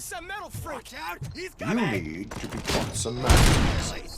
some metal freak. Watch out! He's You coming! need to be taught some manners.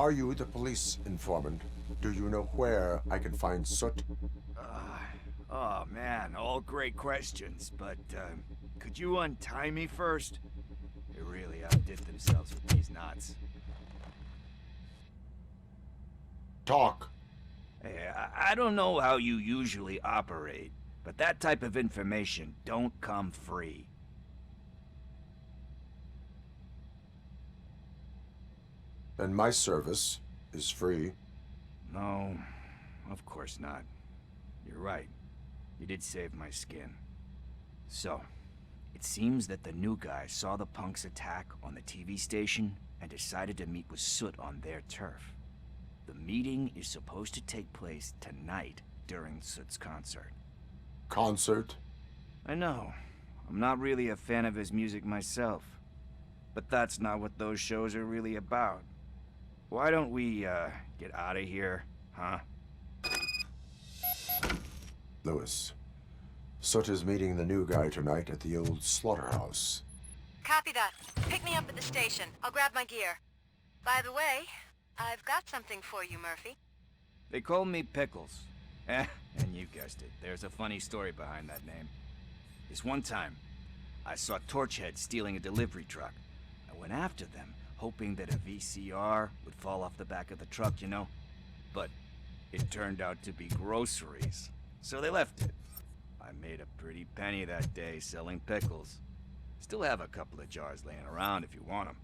Are you the police informant? Do you know where I can find Soot? Oh man, all great questions, but could you untie me first? They really outdid themselves with these knots. Talk. Hey, I don't know how you usually operate, but that type of information don't come free. And my service is free. No, of course not. You're right. You did save my skin. So, it seems that the new guy saw the punks attack on the TV station and decided to meet with Soot on their turf. The meeting is supposed to take place tonight during Soot's concert. Concert? I know. I'm not really a fan of his music myself. But that's not what those shows are really about. Why don't we, get out of here, huh? Lewis. Soot is meeting the new guy tonight at the old slaughterhouse. Copy that. Pick me up at the station. I'll grab my gear. By the way, I've got something for you, Murphy. They call me Pickles. And you guessed it, there's a funny story behind that name. This one time, I saw Torchhead stealing a delivery truck. I went after them, hoping that a VCR would fall off the back of the truck, you know? But it turned out to be groceries, so they left it. I made a pretty penny that day selling pickles. Still have a couple of jars laying around if you want them.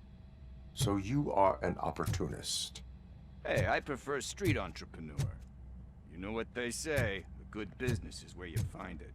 So you are an opportunist. Hey, I prefer street entrepreneur. You know what they say, a good business is where you find it.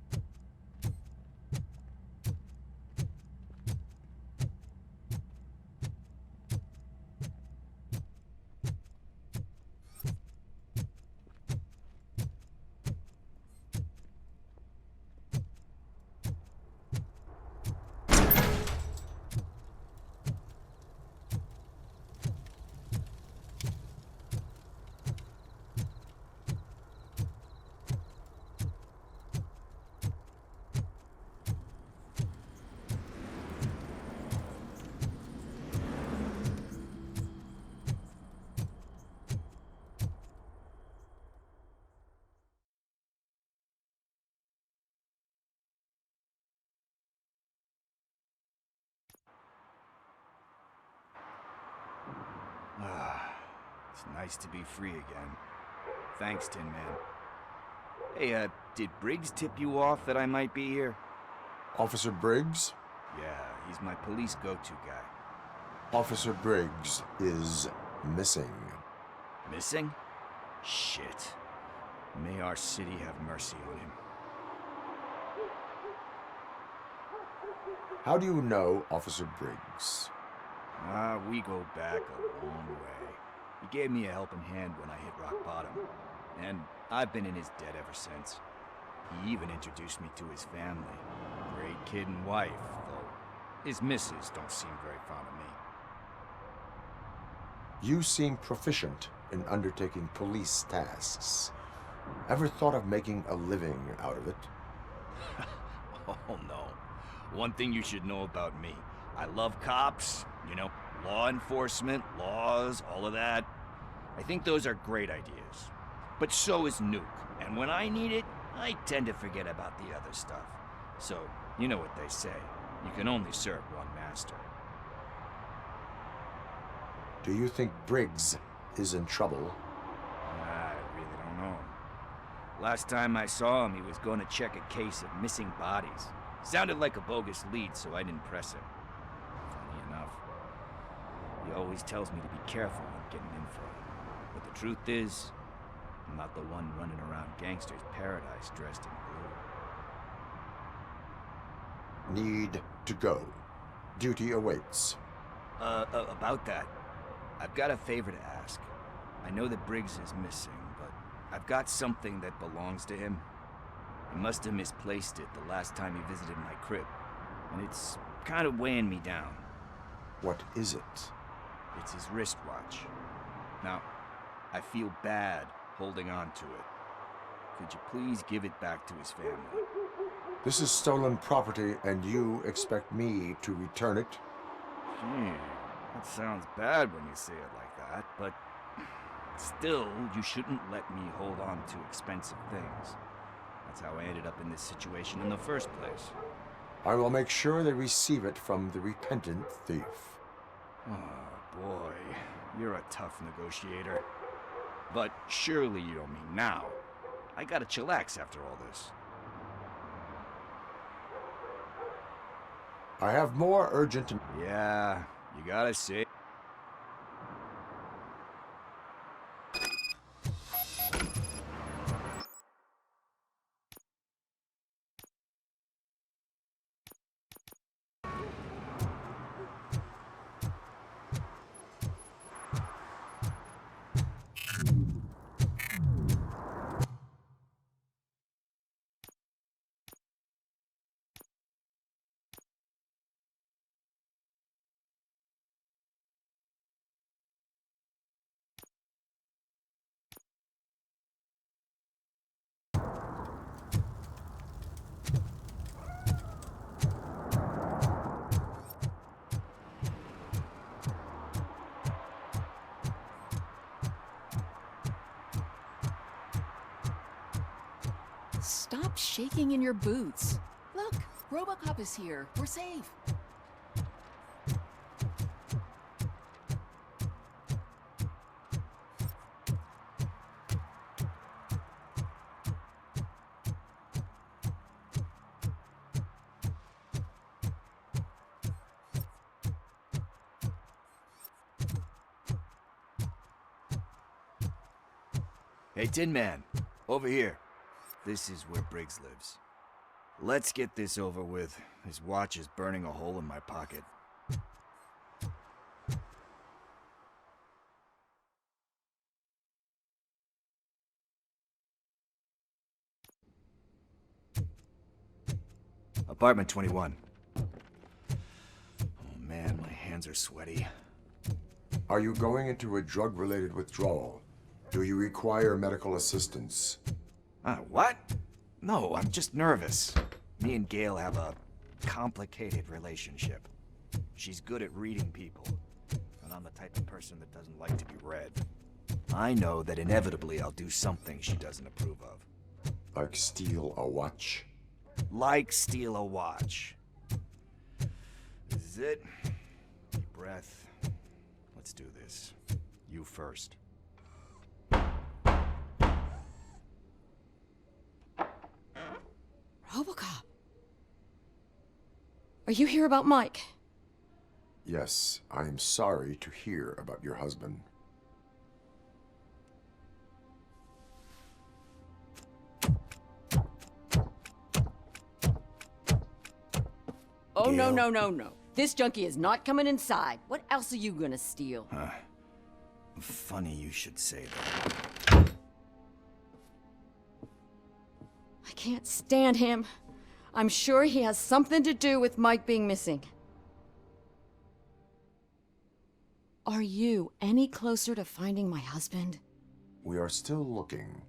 It's nice to be free again. Thanks, Tin Man. Hey, did Briggs tip you off that I might be here? Officer Briggs? Yeah, he's my police go-to guy. Officer Briggs is missing. Missing? Shit. May our city have mercy on him. How do you know Officer Briggs? We go back a long way. He gave me a helping hand when I hit rock bottom, and I've been in his debt ever since. He even introduced me to his family. Great kid and wife, though his missus don't seem very fond of me. You seem proficient in undertaking police tasks. Ever thought of making a living out of it? Oh no. One thing you should know about me. I love cops, you know, law enforcement, laws, all of that. I think those are great ideas. But so is Nuke, and when I need it, I tend to forget about the other stuff. So, you know what they say. You can only serve one master. Do you think Briggs is in trouble? I really don't know. Last time I saw him, he was going to check a case of missing bodies. Sounded like a bogus lead, so I didn't press him. Funny enough. He always tells me to be careful when getting info. But the truth is, I'm not the one running around gangster's paradise dressed in blue. Need to go. Duty awaits. About that, I've got a favor to ask. I know that Briggs is missing, but I've got something that belongs to him. He must have misplaced it the last time he visited my crib, and it's kind of weighing me down. What is it? It's his wristwatch. Now, I feel bad holding on to it. Could you please give it back to his family? This is stolen property, and you expect me to return it? Gee, that sounds bad when you say it like that, but Still, you shouldn't let me hold on to expensive things. That's how I ended up in this situation in the first place. I will make sure they receive it from the repentant thief. Oh, boy. You're a tough negotiator. But surely you don't mean now. I gotta chillax after all this. I have more urgent... Yeah, you gotta say. Stop shaking in your boots. Look, RoboCop is here. We're safe. Hey, Tin Man, over here. This is where Briggs lives. Let's get this over with. His watch is burning a hole in my pocket. Apartment 21. Oh man, my hands are sweaty. Are you going into a drug-related withdrawal? Do you require medical assistance? What? No, I'm just nervous. Me and Gail have a complicated relationship. She's good at reading people, and I'm the type of person that doesn't like to be read. I know that inevitably I'll do something she doesn't approve of. Like steal a watch? Like steal a watch. This is it. Deep breath. Let's do this. You first. RoboCop. Are you here about Mike? Yes, I am sorry to hear about your husband. Oh, Gail? no. This junkie is not coming inside. What else are you gonna steal? Funny you should say that. I can't stand him. I'm sure he has something to do with Mike being missing. Are you any closer to finding my husband? We are still looking.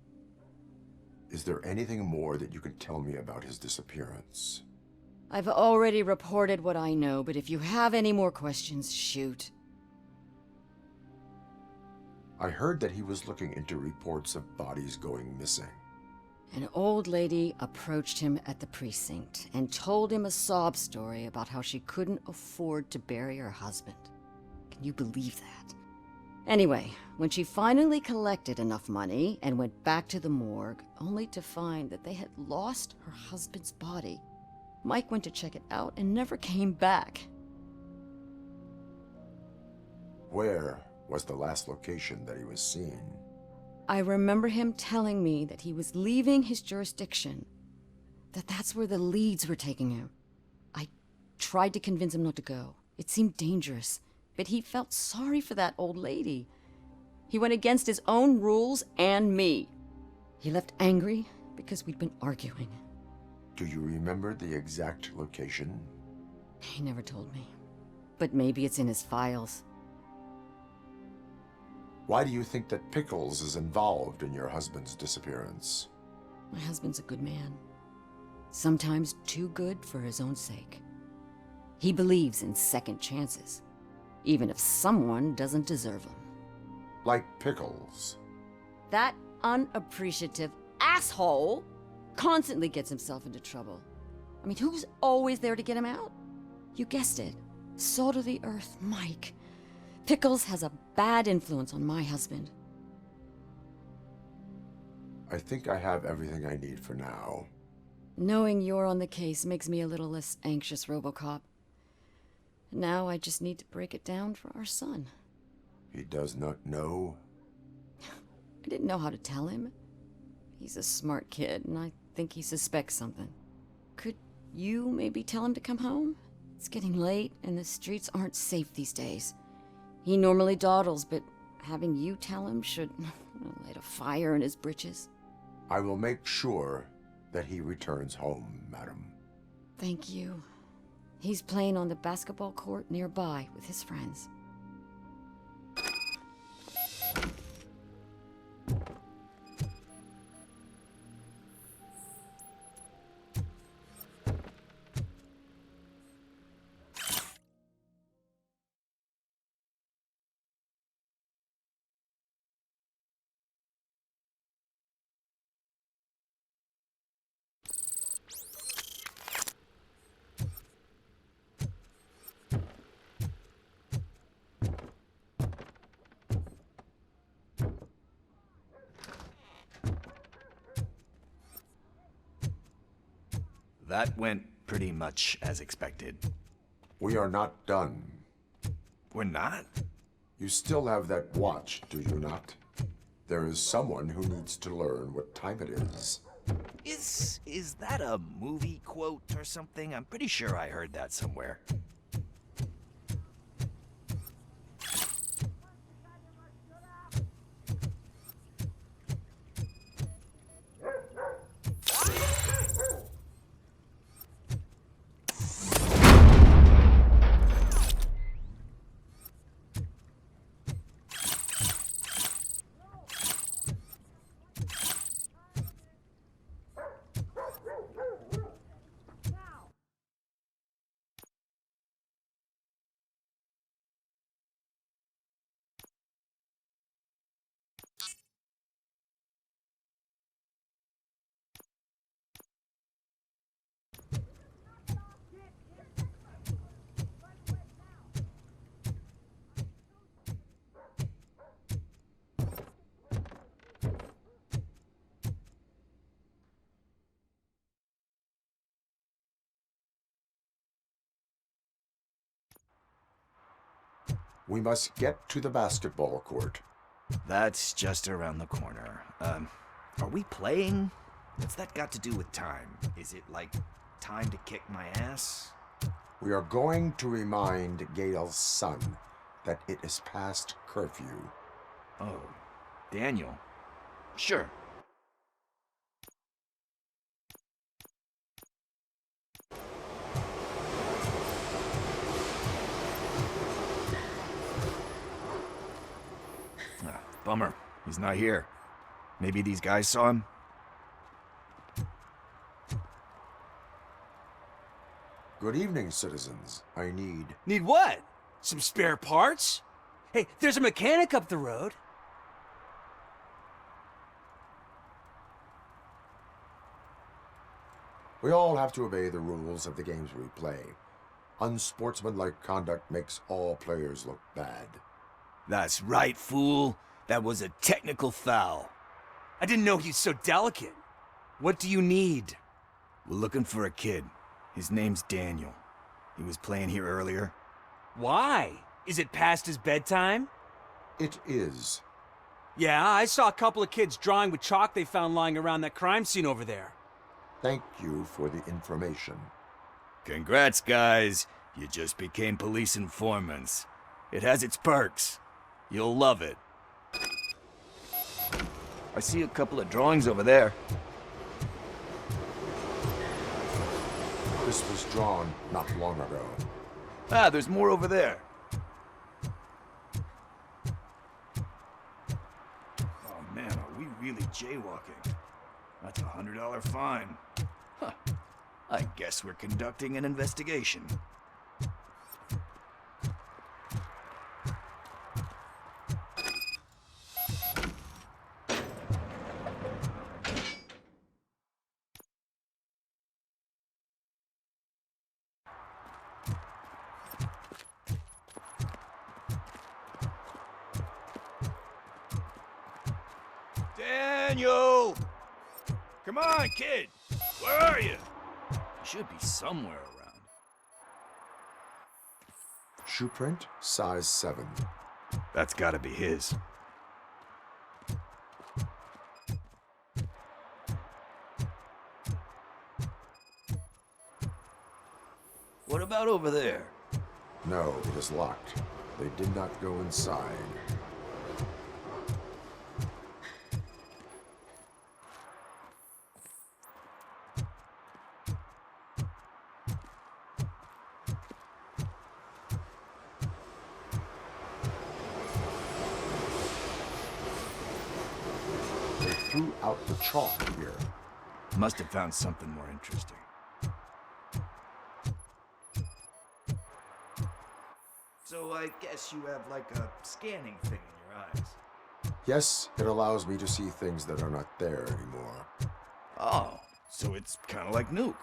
Is there anything more that you can tell me about his disappearance? I've already reported what I know, but if you have any more questions, shoot. I heard that he was looking into reports of bodies going missing. An old lady approached him at the precinct and told him a sob story about how she couldn't afford to bury her husband. Can you believe that? Anyway, when she finally collected enough money and went back to the morgue, only to find that they had lost her husband's body, Mike went to check it out and never came back. Where was the last location that he was seen? I remember him telling me that he was leaving his jurisdiction, that's where the leads were taking him. I tried to convince him not to go. It seemed dangerous, but he felt sorry for that old lady. He went against his own rules and me. He left angry because we'd been arguing. Do you remember the exact location? He never told me, but maybe it's in his files. Why do you think that Pickles is involved in your husband's disappearance? My husband's a good man. Sometimes too good for his own sake. He believes in second chances, even if someone doesn't deserve them. Like Pickles. That unappreciative asshole constantly gets himself into trouble. I mean, who's always there to get him out? You guessed it. Salt of the earth, Mike. Pickles has a bad influence on my husband. I think I have everything I need for now. Knowing you're on the case makes me a little less anxious, RoboCop. Now I just need to break it down for our son. He does not know? I didn't know how to tell him. He's a smart kid, and I think he suspects something. Could you maybe tell him to come home? It's getting late, and the streets aren't safe these days. He normally dawdles, but having you tell him should light a fire in his britches. I will make sure that he returns home, madam. Thank you. He's playing on the basketball court nearby with his friends. That went pretty much as expected. We are not done. We're not? You still have that watch, do you not? There is someone who needs to learn what time it is. Is that a movie quote or something? I'm pretty sure I heard that somewhere. We must get to the basketball court. That's just around the corner. Are we playing? What's that got to do with time? Is it like time to kick my ass? We are going to remind Gail's son that it is past curfew. Oh, Daniel. Sure. Bummer. He's not here. Maybe these guys saw him? Good evening, citizens. I need... Need what? Some spare parts? Hey, there's a mechanic up the road. We all have to obey the rules of the games we play. Unsportsmanlike conduct makes all players look bad. That's right, fool. That was a technical foul. I didn't know he's so delicate. What do you need? We're looking for a kid. His name's Daniel. He was playing here earlier. Why? Is it past his bedtime? It is. Yeah, I saw a couple of kids drawing with chalk they found lying around that crime scene over there. Thank you for the information. Congrats, guys. You just became police informants. It has its perks. You'll love it. I see a couple of drawings over there. This was drawn not long ago. Ah, there's more over there. Oh man, are we really jaywalking? That's a $100 fine. Huh. I guess we're conducting an investigation. Daniel! Come on, kid! Where are you? You should be somewhere around. Shoe print, size 7. That's gotta be his. What about over there? No, it is locked. They did not go inside. They threw out the chalk here. Must have found something more interesting. So I guess you have like a scanning thing in your eyes. Yes, it allows me to see things that are not there anymore. Oh, so it's kind of like Nuke.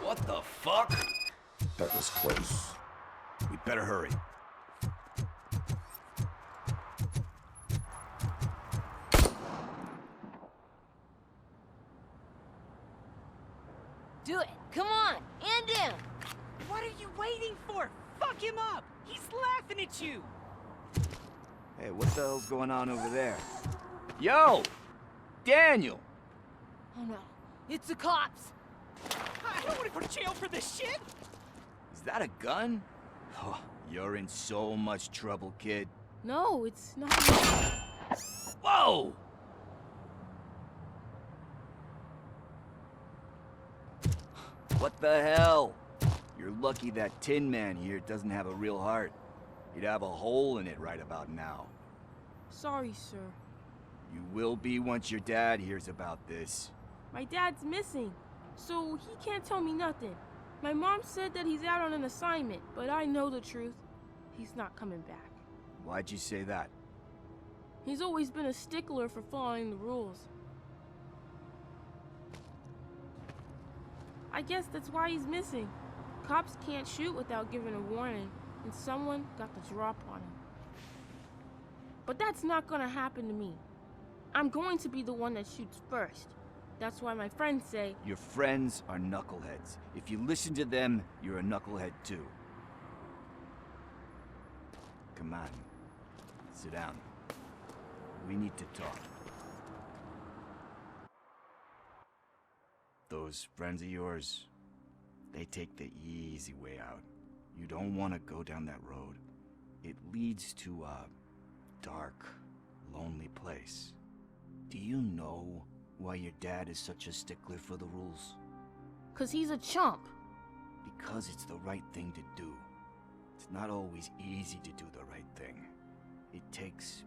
What the fuck? That was close. We better hurry. Do it. Come on. And down. What are you waiting for? Fuck him up! He's laughing at you! Hey, what the hell's going on over there? Yo! Daniel! Oh no. It's the cops. I don't want to go to jail for this shit! Is that a gun? Oh, you're in so much trouble, kid. No, it's not. Whoa! What the hell? You're lucky that Tin Man here doesn't have a real heart. He'd have a hole in it right about now. Sorry, sir. You will be once your dad hears about this. My dad's missing, so he can't tell me nothing. My mom said that he's out on an assignment, but I know the truth. He's not coming back. Why'd you say that? He's always been a stickler for following the rules. I guess that's why he's missing. Cops can't shoot without giving a warning, and someone got the drop on him. But that's not gonna happen to me. I'm going to be the one that shoots first. That's why my friends say, Your friends are knuckleheads. If you listen to them, you're a knucklehead too. Come on. Sit down. We need to talk. Those friends of yours, they take the easy way out. You don't want to go down that road. It leads to a dark, lonely place. Do you know why your dad is such a stickler for the rules? 'cause he's a chump. Because it's the right thing to do. It's not always easy to do the right thing. It takes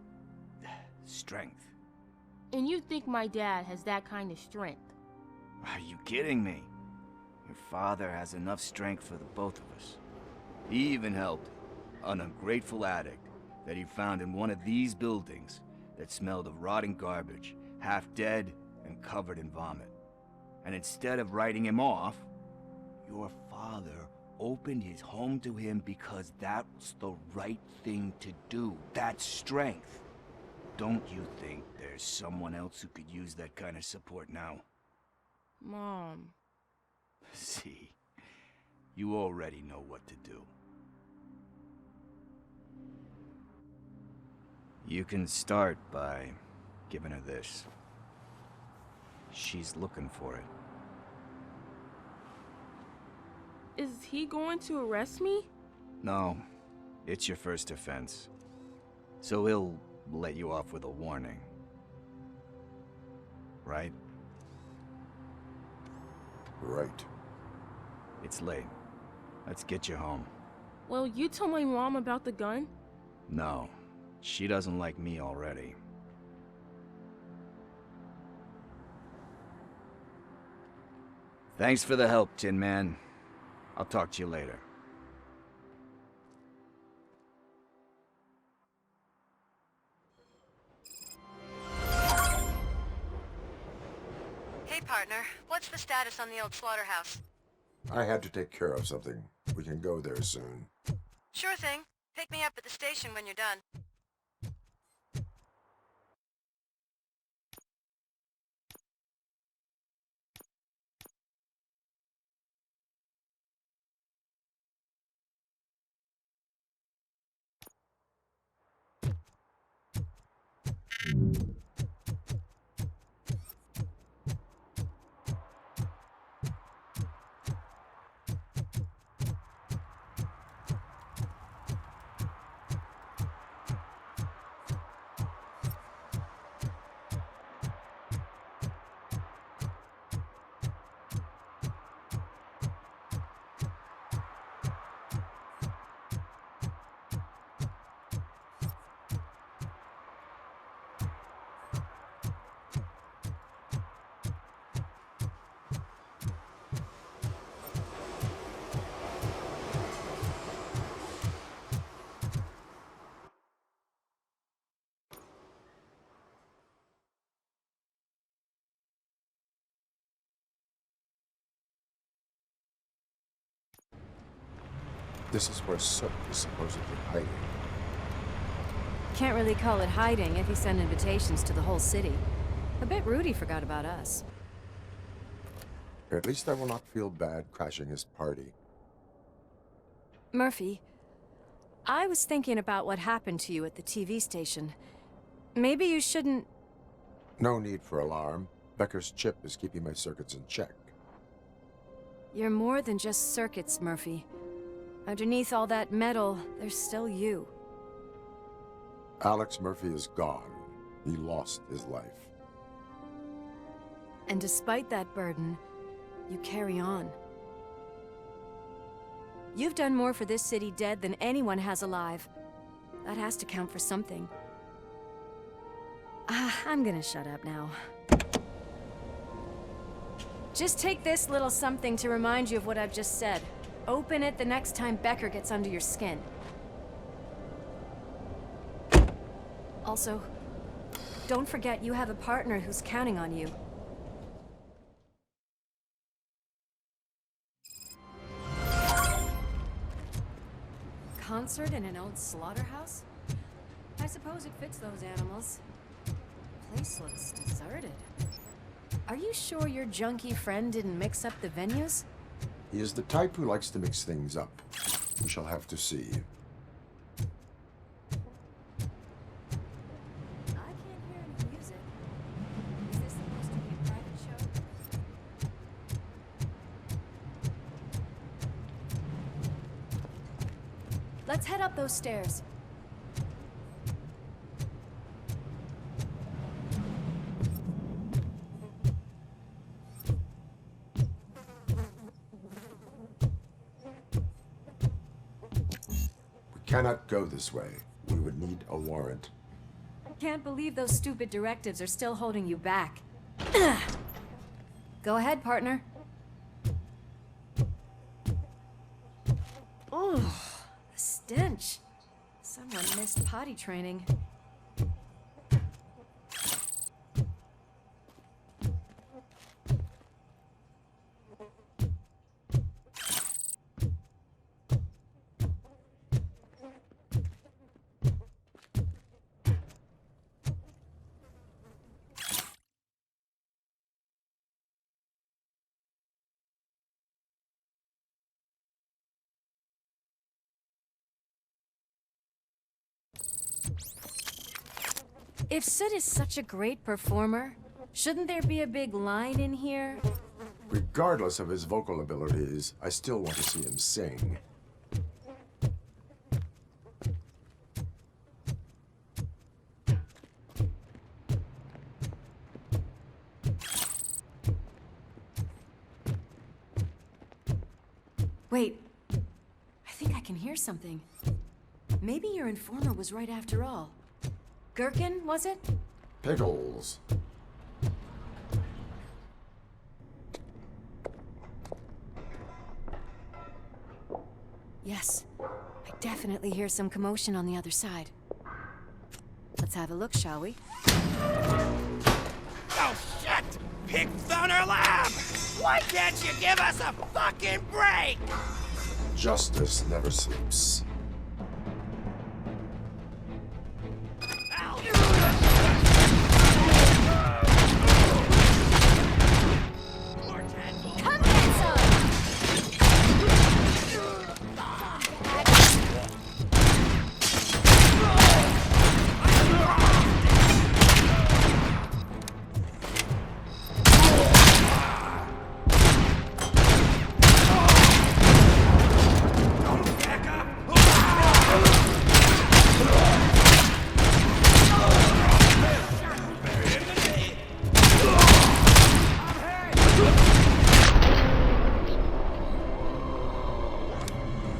strength. And you think my dad has that kind of strength? Are you kidding me? Your father has enough strength for the both of us. He even helped an ungrateful addict that he found in one of these buildings that smelled of rotting garbage, half dead and covered in vomit. And instead of writing him off, your father opened his home to him because that's the right thing to do. That's strength. Don't you think there's someone else who could use that kind of support now? Mom. See, you already know what to do. You can start by giving her this. She's looking for it. Is he going to arrest me? No, it's your first offense. So he'll let you off with a warning. Right? Right. It's late. Let's get you home. Well, you told my mom about the gun? No, she doesn't like me already. Thanks for the help, Tin Man. I'll talk to you later. Hey, partner. What's the status on the old slaughterhouse? I had to take care of something. We can go there soon. Sure thing. Pick me up at the station when you're done. This is where Soot is supposedly hiding. Can't really call it hiding if he sent invitations to the whole city. I bet Rudy forgot about us. At least I will not feel bad crashing his party. Murphy, I was thinking about what happened to you at the TV station. Maybe you shouldn't... No need for alarm. Becker's chip is keeping my circuits in check. You're more than just circuits, Murphy. Underneath all that metal, there's still you. Alex Murphy is gone. He lost his life. And despite that burden, you carry on. You've done more for this city dead than anyone has alive. That has to count for something. I'm gonna shut up now. Just take this little something to remind you of what I've just said. Open it the next time Becker gets under your skin. Also, don't forget you have a partner who's counting on you. Concert in an old slaughterhouse? I suppose it fits those animals. Place looks deserted. Are you sure your junkie friend didn't mix up the venues? He is the type who likes to mix things up. We shall have to see. I can't hear any music. Is this supposed to be a private show? Let's head up those stairs. Cannot go this way. We would need a warrant. Can't believe those stupid directives are still holding you back. Go ahead, partner. Oh, the stench. Someone missed potty training. If Sid is such a great performer, shouldn't there be a big line in here? Regardless of his vocal abilities, I still want to see him sing. Wait, I think I can hear something. Maybe your informer was right after all. Gherkin, was it? Pickles. Yes, I definitely hear some commotion on the other side. Let's have a look, shall we? Oh, shit! Pigs on our lab! Why can't you give us a fucking break? Justice never sleeps. Come get some!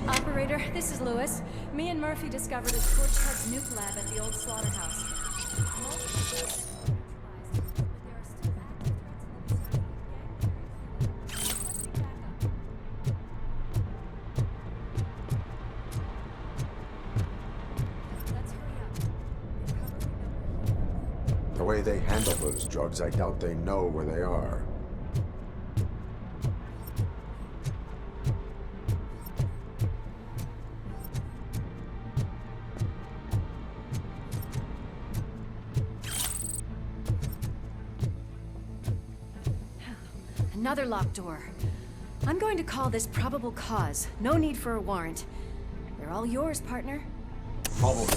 Operator, this is Lewis. Me and Murphy discovered a Torchhead's nuke lab at the old slaughterhouse. The way they handle those drugs, I doubt they know where they are. Another locked door. I'm going to call this probable cause. No need for a warrant. They're all yours, partner. Probably.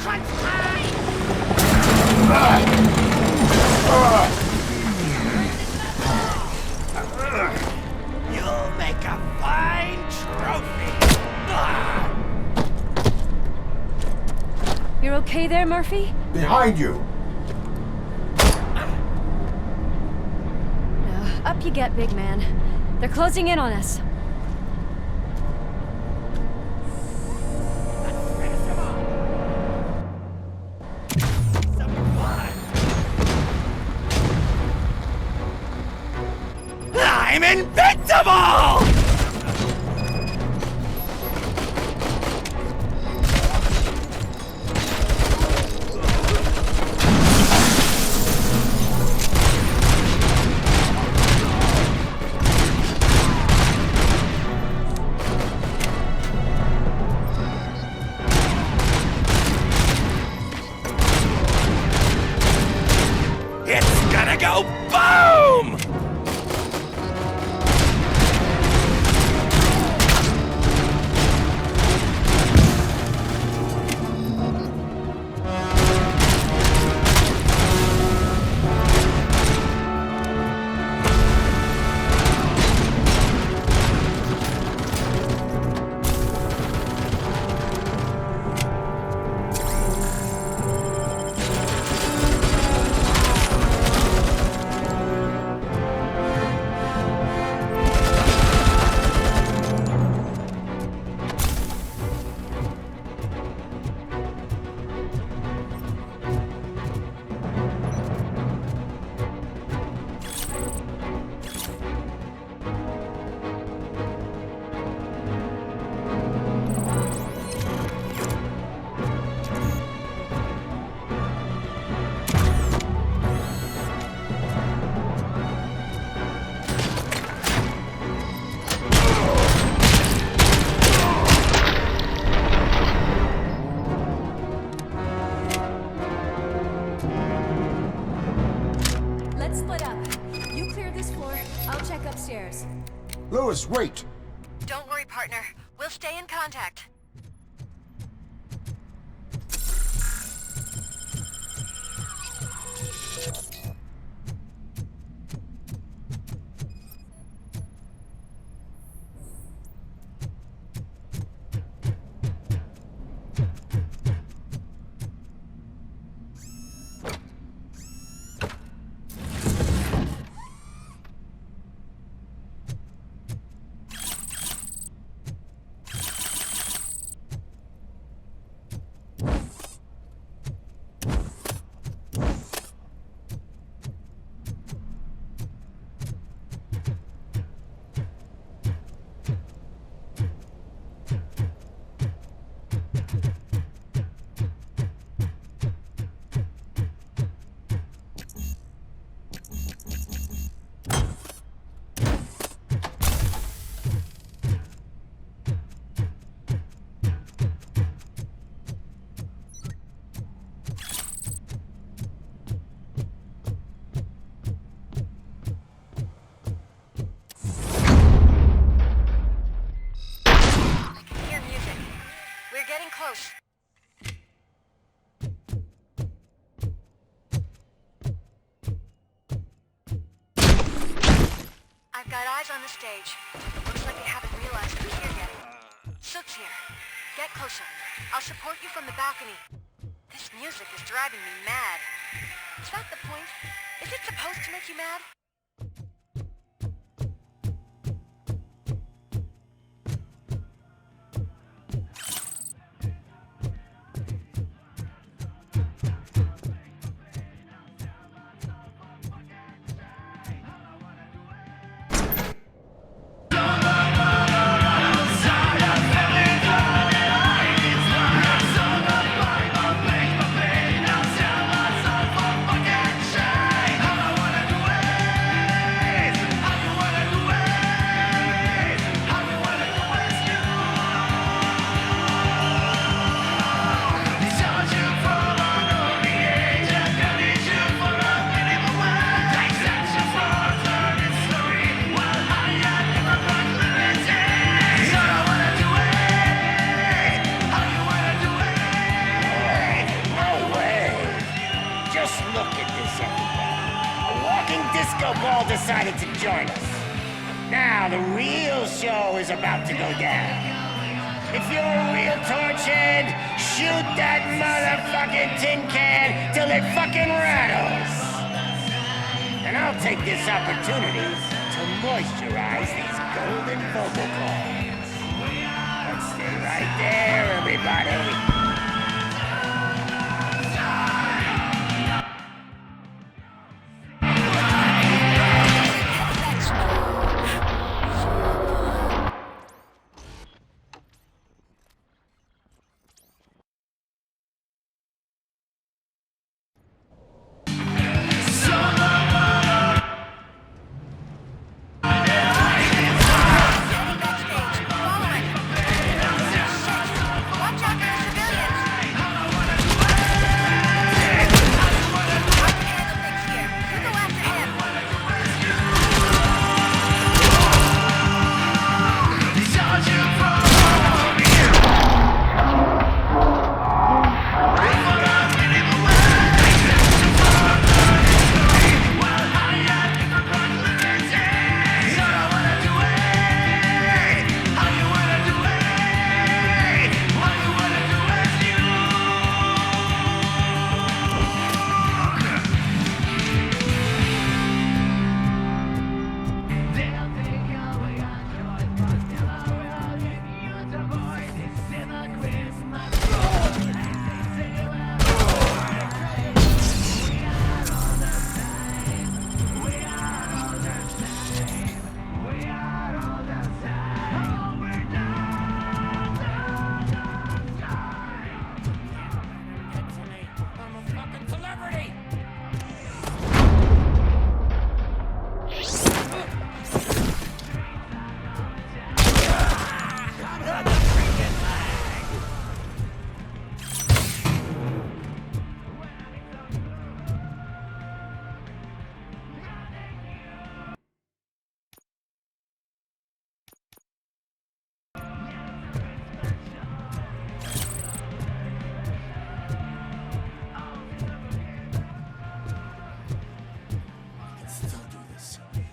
You'll make a fine trophy. You're okay there, Murphy? Behind you! Up you get, big man. They're closing in on us. I'm invincible! It's gonna go boom! Let's split up. You clear this floor, I'll check upstairs. Lewis, wait! Don't worry, partner. We'll stay in contact. Close. I've got eyes on the stage. Looks like they haven't realized who's here yet. Sook's here. Get closer. I'll support you from the balcony. This music is driving me mad. Is that the point? Is it supposed to make you mad? Dope all decided to join us. Now the real show is about to go down. If you're a real torchhead, shoot that motherfucking tin can till it fucking rattles. And I'll take this opportunity to moisturize these golden vocal cords. But stay right there, everybody.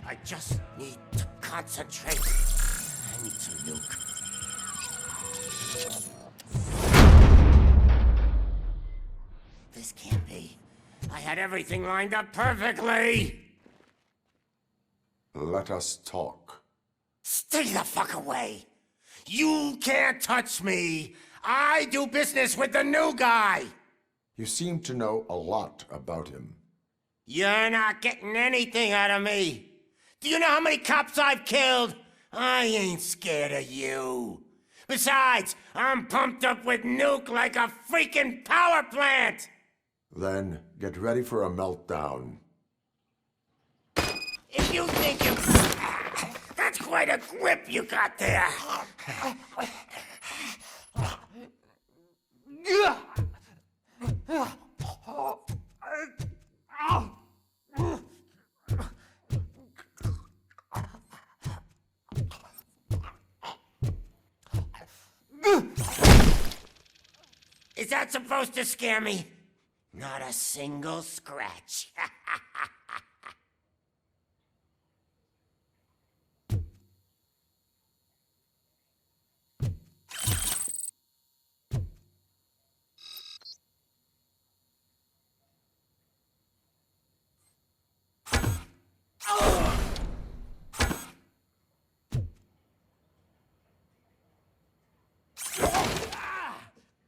I just need to concentrate. I need some nuke. This can't be. I had everything lined up perfectly. Let us talk. Stay the fuck away. You can't touch me. I do business with the new guy. You seem to know a lot about him. You're not getting anything out of me. Do you know how many cops I've killed? I ain't scared of you. Besides, I'm pumped up with nuke like a freaking power plant. Then get ready for a meltdown. If you think you... That's quite a grip you got there. Is that supposed to scare me? Not a single scratch.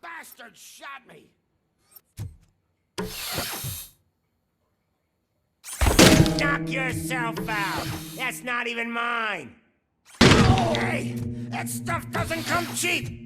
Bastard shot me! Knock yourself out! That's not even mine! Hey! That stuff doesn't come cheap!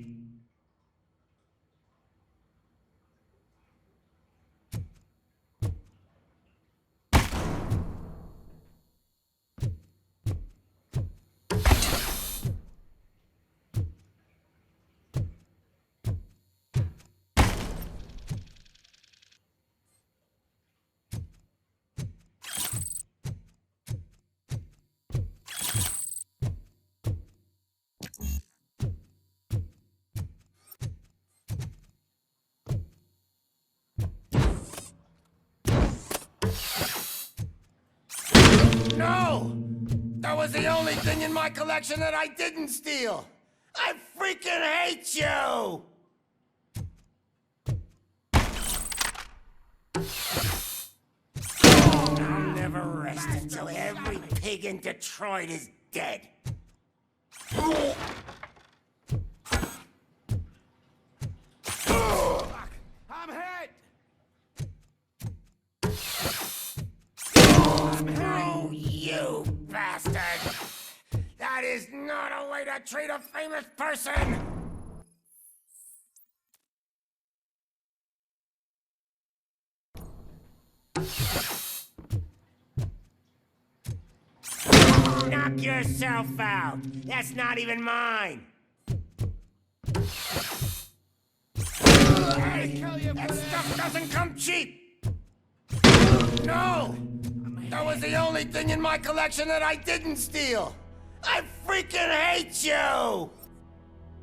No! That was the only thing in my collection that I didn't steal! I freaking hate you! I'll never rest until every pig in Detroit is dead. I'm hit! Oh, you bastard! That is not a way to treat a famous person! Knock yourself out! That's not even mine! Hey, that stuff doesn't come cheap! No! That was the only thing in my collection that I didn't steal! I freaking hate you!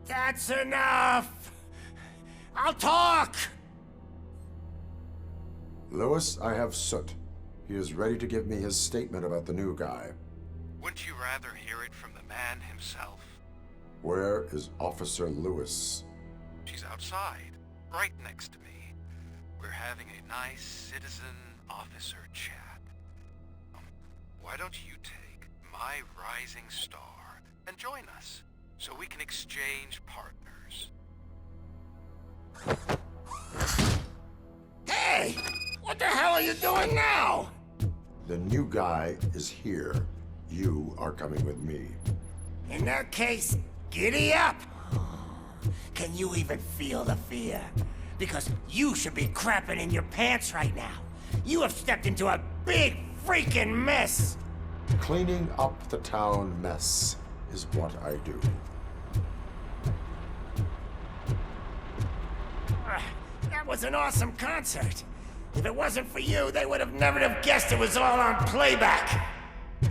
That's enough! I'll talk! Lewis, I have Soot. He is ready to give me his statement about the new guy. Wouldn't you rather hear it from the man himself? Where is Officer Lewis? She's outside, right next to me. We're having a nice citizen-officer chat. Why don't you take my rising star and join us, so we can exchange partners? Hey! What the hell are you doing now? The new guy is here. You are coming with me. In that case, giddy up! Can you even feel the fear? Because you should be crapping in your pants right now. You have stepped into a big freaking mess! Cleaning up the town mess is what I do. That was an awesome concert. If it wasn't for you, they would have never have guessed it was all on playback.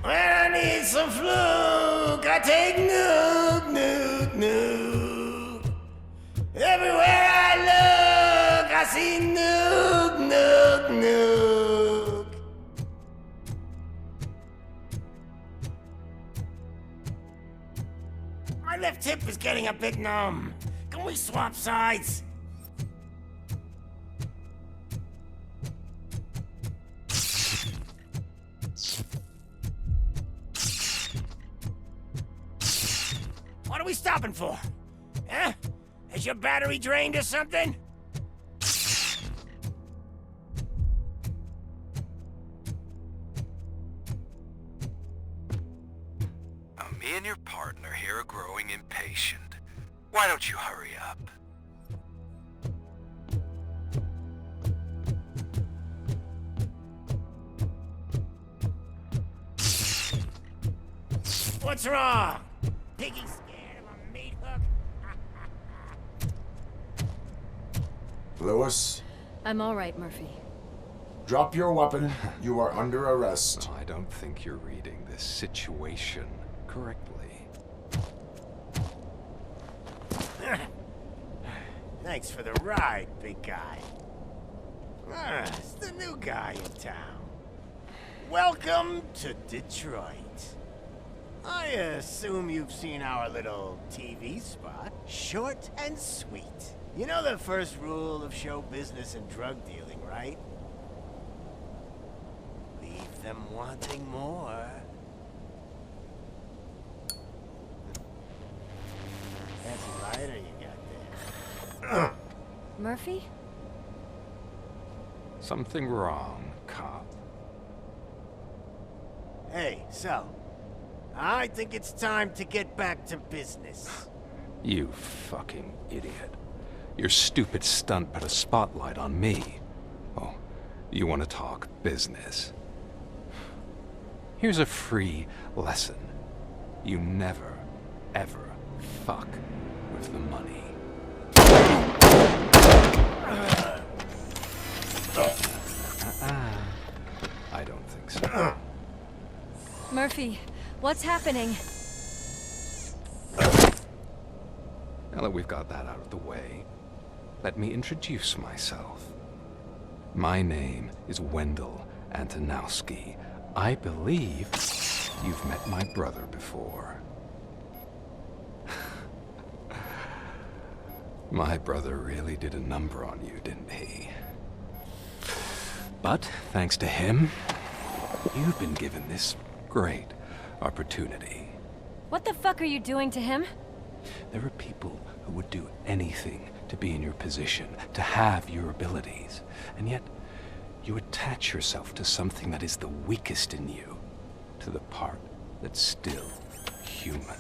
When I need some fluke, I take Nuke, Nuke, Nuke. Everywhere I look, I see Nuke, Nuke, Nuke. My left hip is getting a bit numb. Can we swap sides? What are we stopping for? Huh? Is your battery drained or something? Me and your partner here are growing impatient. Why don't you hurry up? What's wrong? Piggy scared of a meat hook? Lewis, I'm all right, Murphy. drop your weapon. You are under arrest. I don't think you're reading this situation correctly. Thanks for the ride, big guy. It's the new guy in town. Welcome to Detroit. I assume you've seen our little TV spot. Short and sweet. You know the first rule of show business and drug dealing, right? Leave them wanting more. Fancy lighter you got there. Murphy? Something wrong, cop. Hey, so, I think it's time to get back to business. You fucking idiot. Your stupid stunt put a spotlight on me. Oh, you want to talk business? Here's a free lesson. You never, ever fuck with the money. I don't think so. Murphy, what's happening? Now that we've got that out of the way, let me introduce myself. My name is Wendell Antonowski. I believe you've met my brother before. My brother really did a number on you, didn't he? But thanks to him, you've been given this great opportunity. What the fuck are you doing to him? There are people who would do anything to be in your position, to have your abilities, and yet you attach yourself to something that is the weakest in you, to the part that's still human.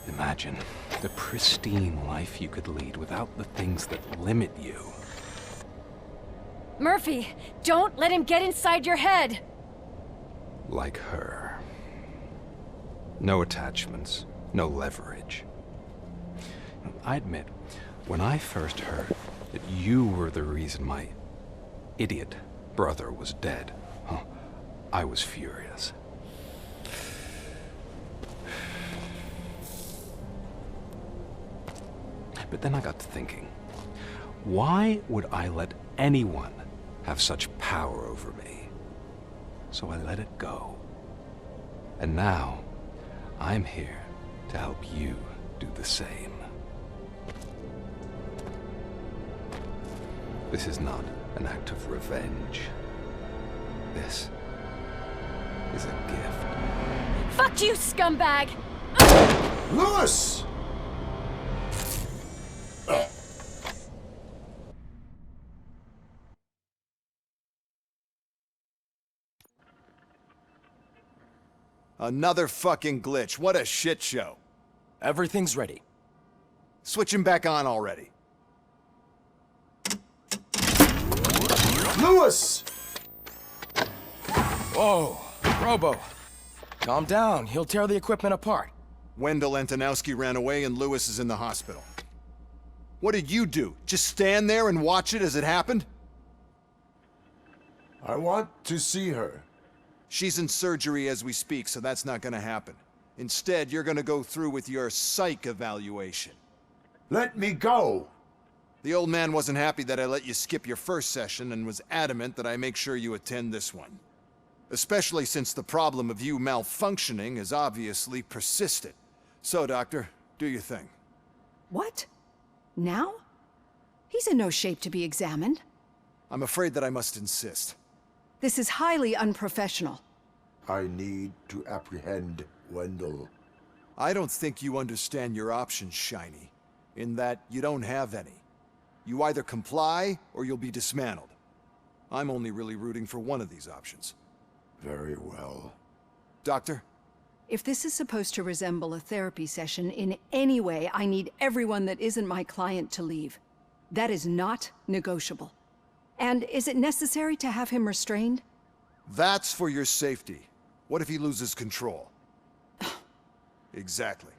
Imagine the pristine life you could lead without the things that limit you. Murphy, don't let him get inside your head! Like her. No attachments, no leverage. I admit, when I first heard that you were the reason my idiot brother was dead, I was furious. But then I got to thinking, why would I let anyone have such power over me? So I let it go. And now, I'm here to help you do the same. This is not an act of revenge. This is a gift. Fuck you, scumbag! Lewis! Another fucking glitch. What a shit show. Everything's ready. Switch him back on already. Lewis! Whoa, Robo. Calm down. He'll tear the equipment apart. Wendell Antonowski ran away and Lewis is in the hospital. What did you do? Just stand there and watch it as it happened? I want to see her. She's in surgery as we speak, so that's not gonna happen. Instead, you're gonna go through with your psych evaluation. Let me go! The old man wasn't happy that I let you skip your first session and was adamant that I make sure you attend this one. Especially since the problem of you malfunctioning is obviously persistent. So, Doctor, do your thing. What? Now? He's in no shape to be examined. I'm afraid that I must insist. This is highly unprofessional. I need to apprehend Wendell. I don't think you understand your options, Shiny, in that you don't have any. You either comply or you'll be dismantled. I'm only really rooting for one of these options. Very well. Doctor? If this is supposed to resemble a therapy session in any way, I need everyone that isn't my client to leave. That is not negotiable. And is it necessary to have him restrained? That's for your safety. What if he loses control? Exactly.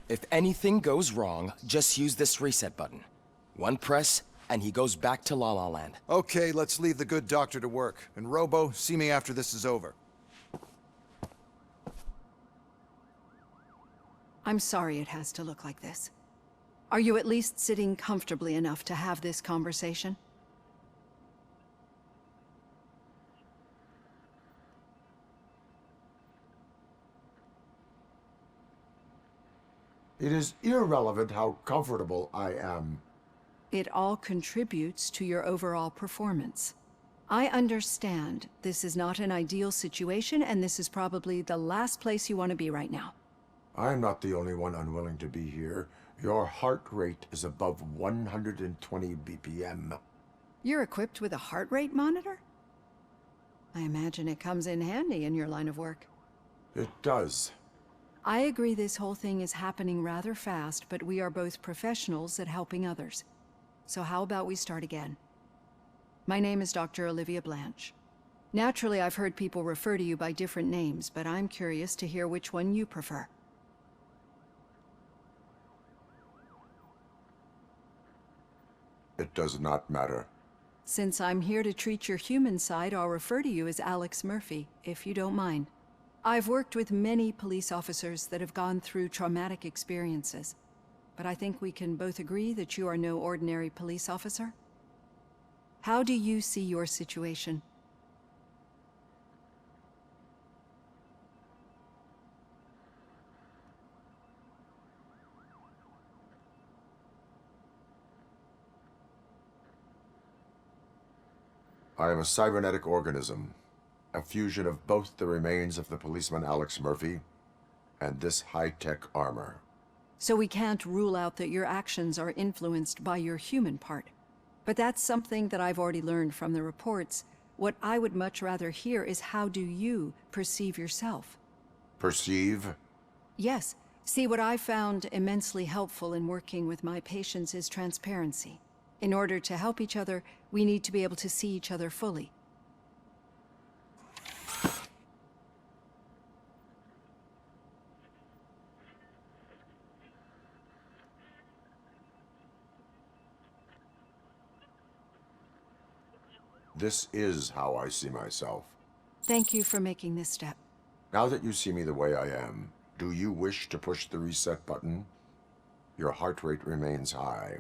If anything goes wrong, just use this reset button. One press, and he goes back to La La Land. Okay, let's leave the good doctor to work. And Robo, see me after this is over. I'm sorry it has to look like this. Are you at least sitting comfortably enough to have this conversation? It is irrelevant how comfortable I am. It all contributes to your overall performance. I understand this is not an ideal situation, and this is probably the last place you want to be right now. I'm not the only one unwilling to be here. Your heart rate is above 120 BPM. You're equipped with a heart rate monitor? I imagine it comes in handy in your line of work. It does. I agree this whole thing is happening rather fast, but we are both professionals at helping others. So how about we start again? My name is Dr. Olivia Blanche. Naturally, I've heard people refer to you by different names, but I'm curious to hear which one you prefer. It does not matter. Since I'm here to treat your human side, I'll refer to you as Alex Murphy, if you don't mind. I've worked with many police officers that have gone through traumatic experiences, but I think we can both agree that you are no ordinary police officer? How do you see your situation? I am a cybernetic organism, a fusion of both the remains of the policeman Alex Murphy and this high-tech armor. So we can't rule out that your actions are influenced by your human part. But that's something that I've already learned from the reports. What I would much rather hear is how do you perceive yourself? Perceive? Yes. See, what I found immensely helpful in working with my patients is transparency. In order to help each other, we need to be able to see each other fully. This is how I see myself. Thank you for making this step. Now that you see me the way I am, do you wish to push the reset button? Your heart rate remains high.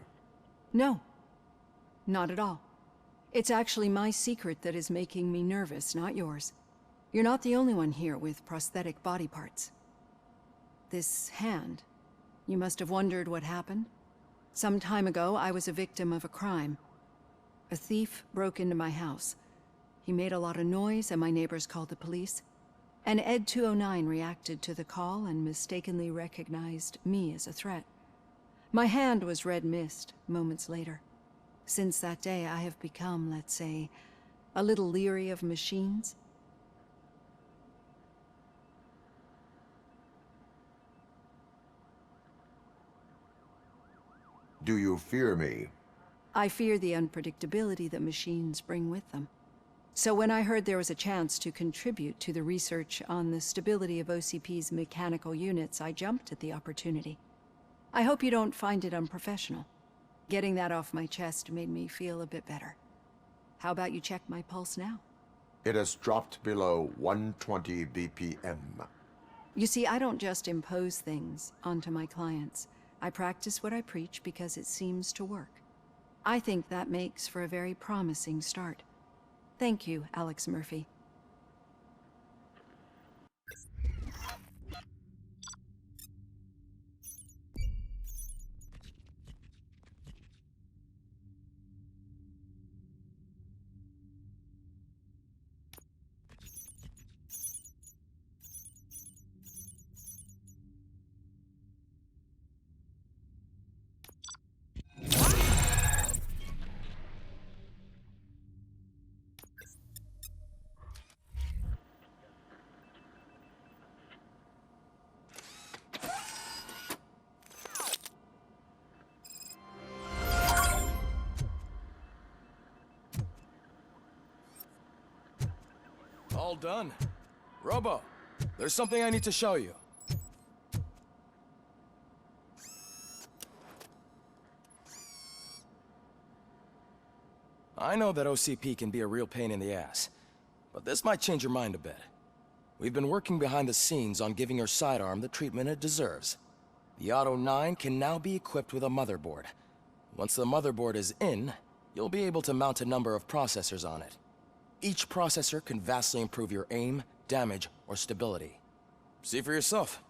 No, not at all. It's actually my secret that is making me nervous, not yours. You're not the only one here with prosthetic body parts. This hand, you must have wondered what happened. Some time ago, I was a victim of a crime. A thief broke into my house. He made a lot of noise and my neighbors called the police. And Ed 209 reacted to the call and mistakenly recognized me as a threat. My hand was red mist moments later. Since that day, I have become, let's say, a little leery of machines. Do you fear me? I fear the unpredictability that machines bring with them. So when I heard there was a chance to contribute to the research on the stability of OCP's mechanical units, I jumped at the opportunity. I hope you don't find it unprofessional. Getting that off my chest made me feel a bit better. How about you check my pulse now? It has dropped below 120 BPM. You see, I don't just impose things onto my clients. I practice what I preach because it seems to work. I think that makes for a very promising start. Thank you, Alex Murphy. All done. Robo, there's something I need to show you. I know that OCP can be a real pain in the ass, but this might change your mind a bit. We've been working behind the scenes on giving your sidearm the treatment it deserves. The Auto 9 can now be equipped with a motherboard. Once the motherboard is in, you'll be able to mount a number of processors on it. Each processor can vastly improve your aim, damage, or stability. See for yourself.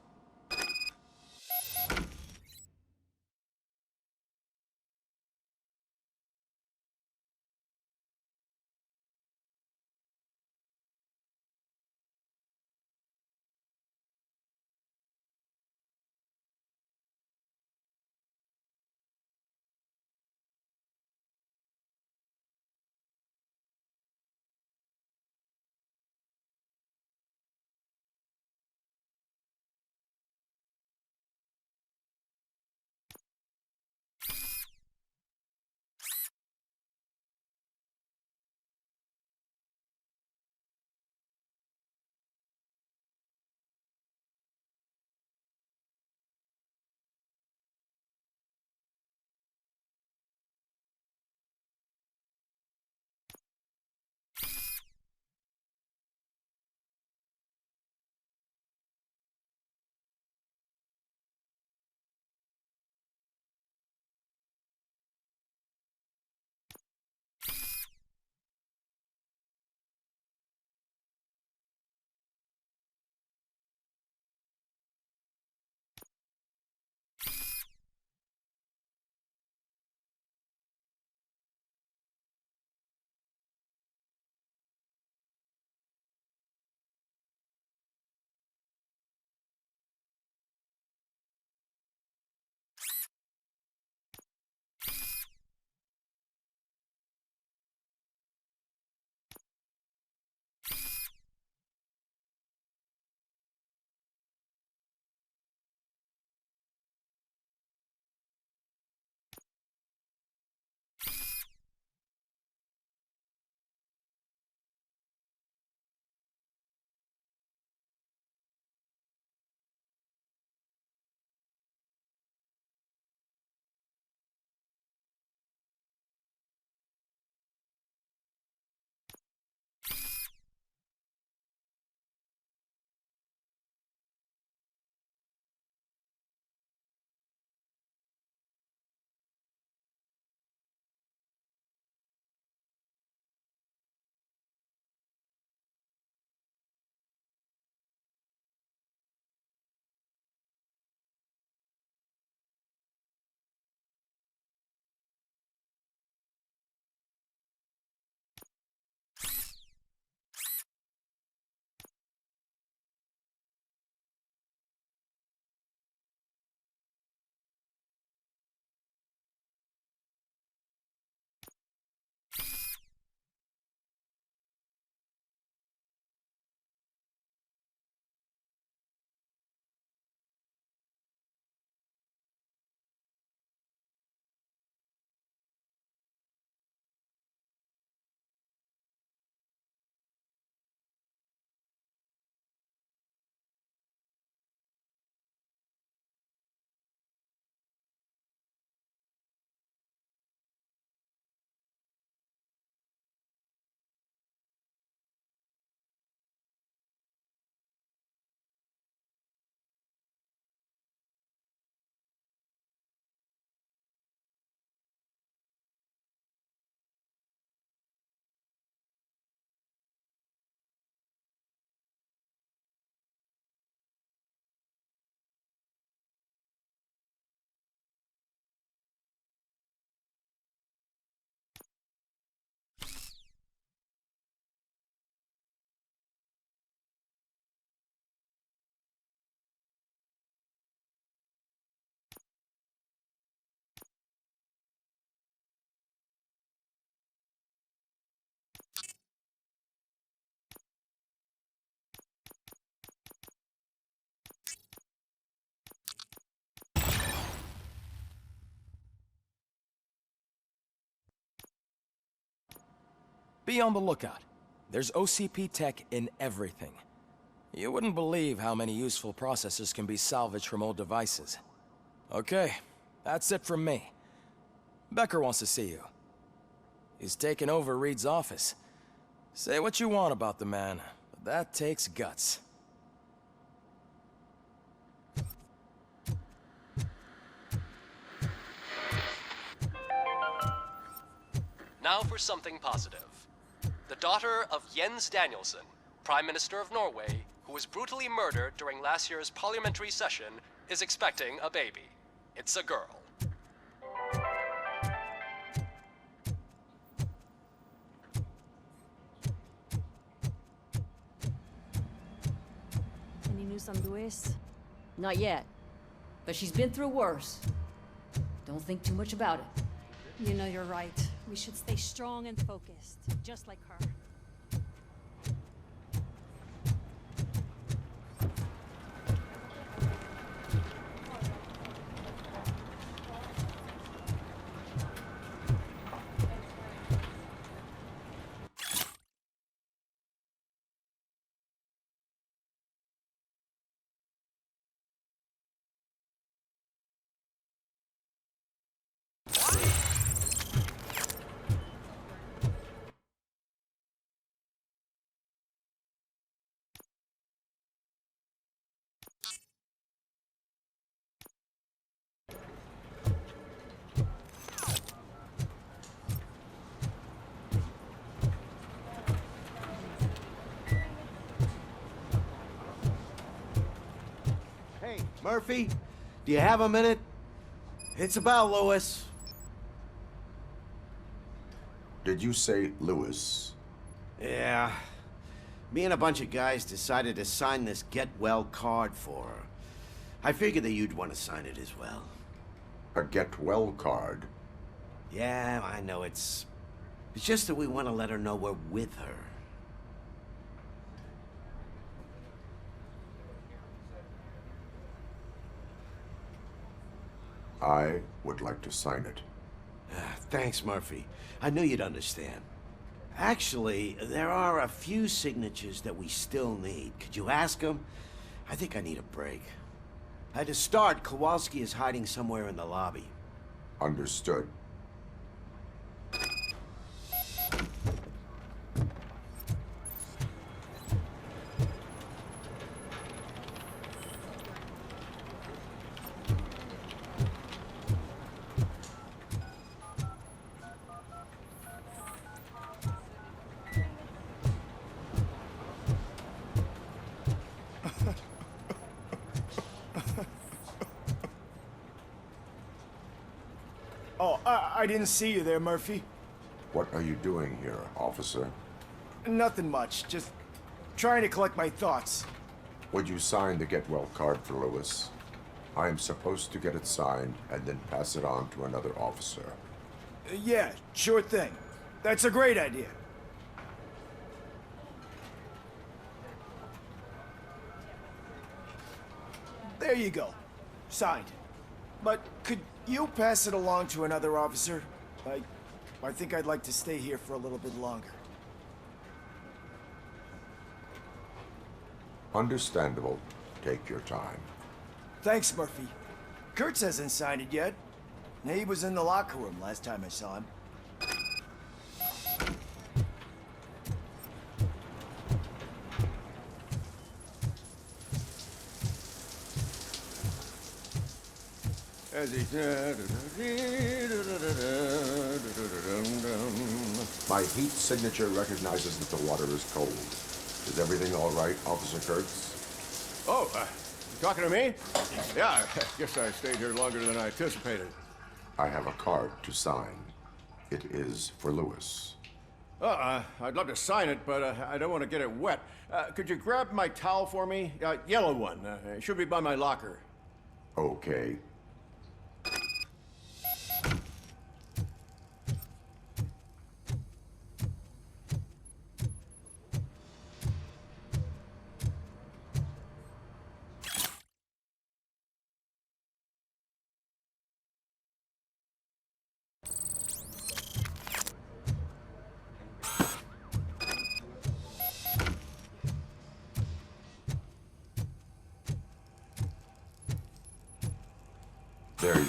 Be on the lookout. There's OCP tech in everything. You wouldn't believe how many useful processors can be salvaged from old devices. Okay, that's it from me. Becker wants to see you. He's taken over Reed's office. Say what you want about the man, but that takes guts. Now for something positive. The daughter of Jens Danielson, Prime Minister of Norway, who was brutally murdered during last year's parliamentary session, is expecting a baby. It's a girl. Any news on Luis? Not yet. But she's been through worse. Don't think too much about it. You know you're right. We should stay strong and focused, just like her. Hey, Murphy, do you have a minute? It's about Lewis. Did you say Lewis? Yeah. Me and a bunch of guys decided to sign this get well card for her. I figured that you'd want to sign it as well. A get well card? Yeah, I know it's just that we want to let her know we're with her. I would like to sign it. Thanks, Murphy. I knew you'd understand. Actually, there are a few signatures that we still need. Could you ask them? I think I need a break. To start, Kowalski is hiding somewhere in the lobby. Understood. Oh, I didn't see you there, Murphy. What are you doing here, officer? Nothing much, just trying to collect my thoughts. Would you sign the get well card for Lewis? I am supposed to get it signed and then pass it on to another officer. Yeah, sure thing. That's a great idea. There you go. Signed. But could you pass it along to another officer? I think I'd like to stay here for a little bit longer. Understandable. Take your time. Thanks, Murphy. Kurtz hasn't signed it yet. He was in the locker room last time I saw him. My heat signature recognizes that the water is cold. Is everything all right, Officer Kurtz? Oh, you talking to me? Yeah, I guess I stayed here longer than I anticipated. I have a card to sign. It is for Lewis. I'd love to sign it, but I don't want to get it wet. Could you grab my towel for me? Yellow one. It should be by my locker. Okay.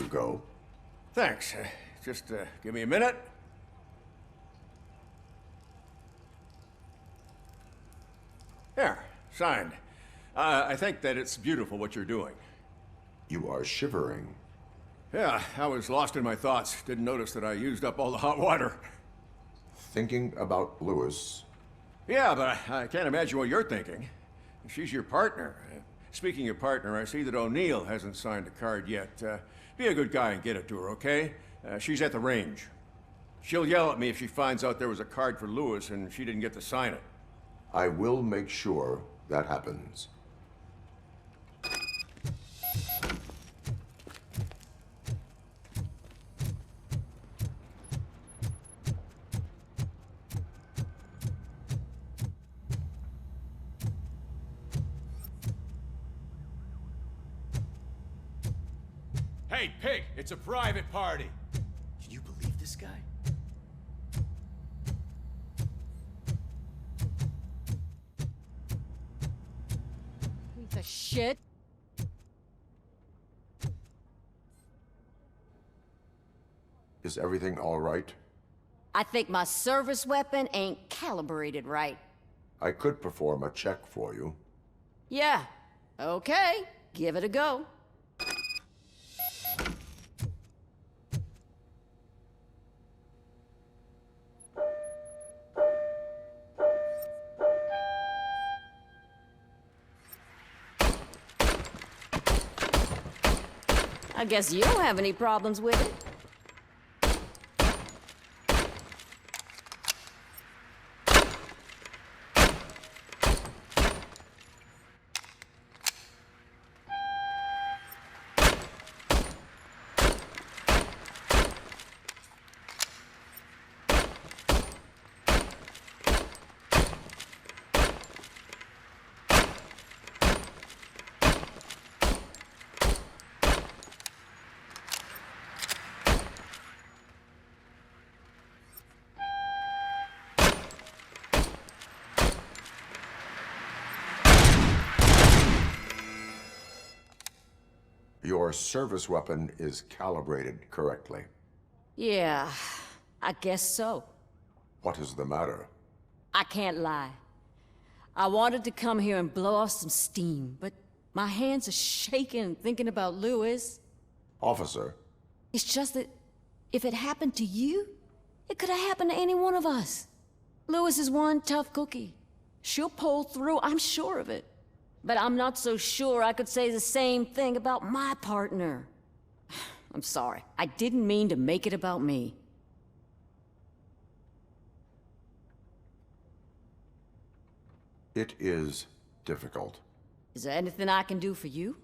you go. Thanks. Just give me a minute. There, signed. I think that it's beautiful what you're doing. You are shivering. Yeah, I was lost in my thoughts. Didn't notice that I used up all the hot water. Thinking about Lewis. Yeah, but I can't imagine what you're thinking. She's your partner. Speaking of partner, I see that O'Neill hasn't signed a card yet. Be a good guy and get it to her, okay? She's at the range. She'll yell at me if she finds out there was a card for Lewis and she didn't get to sign it. I will make sure that happens. Hey, Pig, it's a private party. Can you believe this guy? Piece of shit. Is everything all right? I think my service weapon ain't calibrated right. I could perform a check for you. Yeah. Okay. Give it a go. I guess you don't have any problems with it. Your service weapon is calibrated correctly. Yeah, I guess so. What is the matter? I can't lie. I wanted to come here and blow off some steam, but my hands are shaking thinking about Lewis. Officer. It's just that if it happened to you, it could have happened to any one of us. Lewis is one tough cookie. She'll pull through, I'm sure of it. But I'm not so sure I could say the same thing about my partner. I'm sorry. I didn't mean to make it about me. It is difficult. Is there anything I can do for you?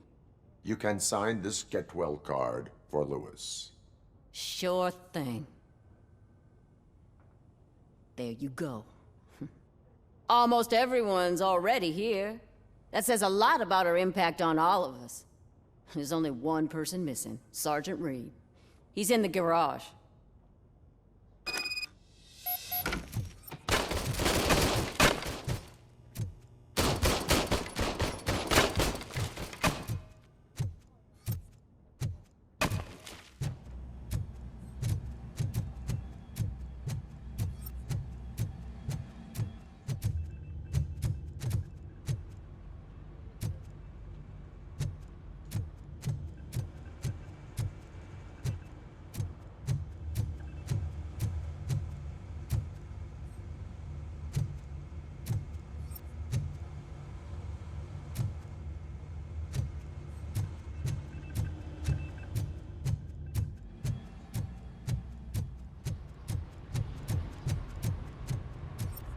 You can sign this Get Well card for Lewis. Sure thing. There you go. Almost everyone's already here. That says a lot about her impact on all of us. There's only one person missing, Sergeant Reed. He's in the garage.